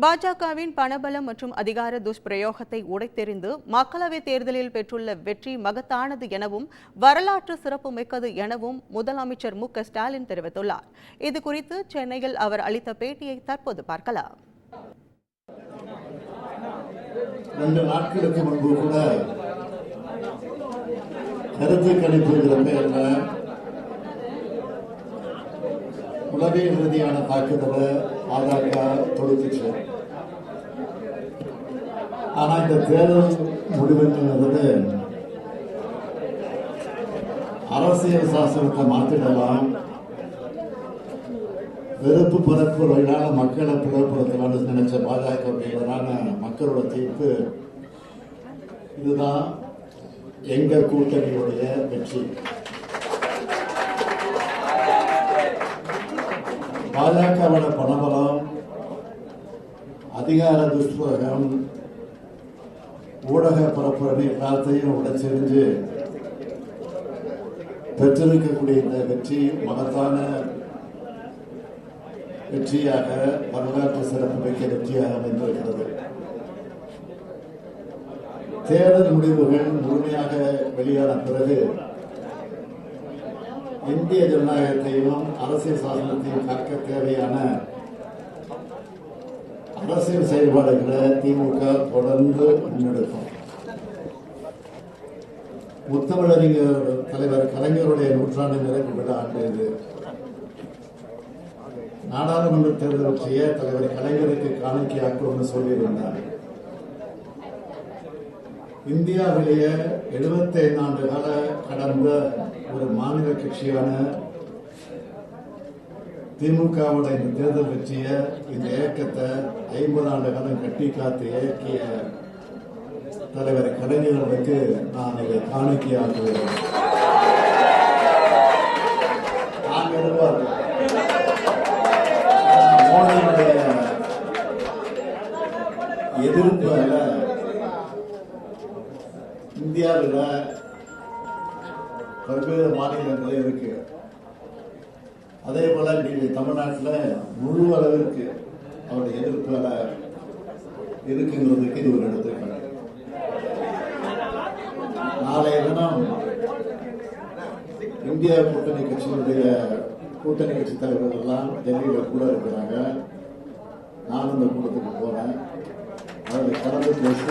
பாஜகவின் பணபலம் மற்றும் அதிகார துஷ்பிரயோகத்தை உடைத்தெறிந்து மக்களவைத் தேர்தலில் பெற்றுள்ள வெற்றி மகத்தானது எனவும் வரலாற்று சிறப்புமிக்கது எனவும் முதலமைச்சர் மு.க.ஸ்டாலின் தெரிவித்துள்ளார். இதுகுறித்து சென்னையில் அவர் அளித்த பேட்டியை தற்போது பார்க்கலாம். 2 நாட்களுக்கு முன்பு கூட கருத்து கணிப்புங்கிற பெயர்ல உளவியல் ரீதியான தாக்குதலை பாஜக தொடுத்துச்சு. ஆனா இந்த தேர்தல் முடிவுங்கிறது அரசியல் சாசனத்தை மாற்றிடலாம், வெறுப்பு பரப்புரையினால மக்களை பிளவுபடுத்தலாம்னு நினைச்ச பாஜக எதிரான மக்களோட தீர்ப்பு இதுதான் எங்க கூட்டணியுடைய வெற்றி. பாஜகவோட பணபலம், அதிகார துஷ்பிரயோகம், ஊடக பரப்புரை எல்லாத்தையும் உடைச்செறிஞ்சு பெற்றிருக்கக்கூடிய இந்த வெற்றி மகத்தான வெற்றியாக, வரலாற்று சிறப்புமிக்க வெற்றியாக அமைந்திருக்கிறது. தேர்தல் முடிவுகள் முழுமையாக வெளியான பிறகு இந்திய ஜனநாயகத்தையும் அரசியல் சாசனத்தையும் காக்க தேவையான அரசியல் செயல்பாடுகளை திமுக தொடர்ந்து முன்னெடுக்கும். முத்தமிழறிஞர் தலைவர் கலைஞருடைய நூற்றாண்டு நிறைவு விழா ஆண்டு இது. நாடாளுமன்ற தேர்தல் வெற்றியை தலைவர் கலைஞருக்கு காணிக்கையாக்கும்னு சொல்லியிருந்தார். இந்தியாவிலேயே 75 ஆண்டு கால கடந்த ஒரு மாநில கட்சியான திமுகவோட இந்த தேர்தல் வெற்றியை, இந்த இயக்கத்தை 50 ஆண்டு காலம் கட்டி காத்து இயக்கிய தலைவர் கலைஞர்களுக்கு நான் இதை காணிக்கையாக்குகிறேன். நான் எதிர்பார்க்கிறேன் மோடியுடைய எதிர்ப்பு அல்ல, இந்தியாவில் பல்வேறு மாநிலங்களில் இருக்கு. அதே போல தமிழ்நாட்டில் முழு அளவிற்கு அவருடைய எதிர்ப்பு இருக்குங்கிறதுக்கு இது ஒரு எடுத்துக்காட்டு. நாளைய தினம் இந்தியா கூட்டணி கட்சியினுடைய கூட்டணி கட்சி தலைவர்கள் எல்லாம் டெல்லியில் கூட இருக்கிறாங்க. நானும் இந்த கூட்டத்துக்கு போறேன். அதில் கலந்து பேச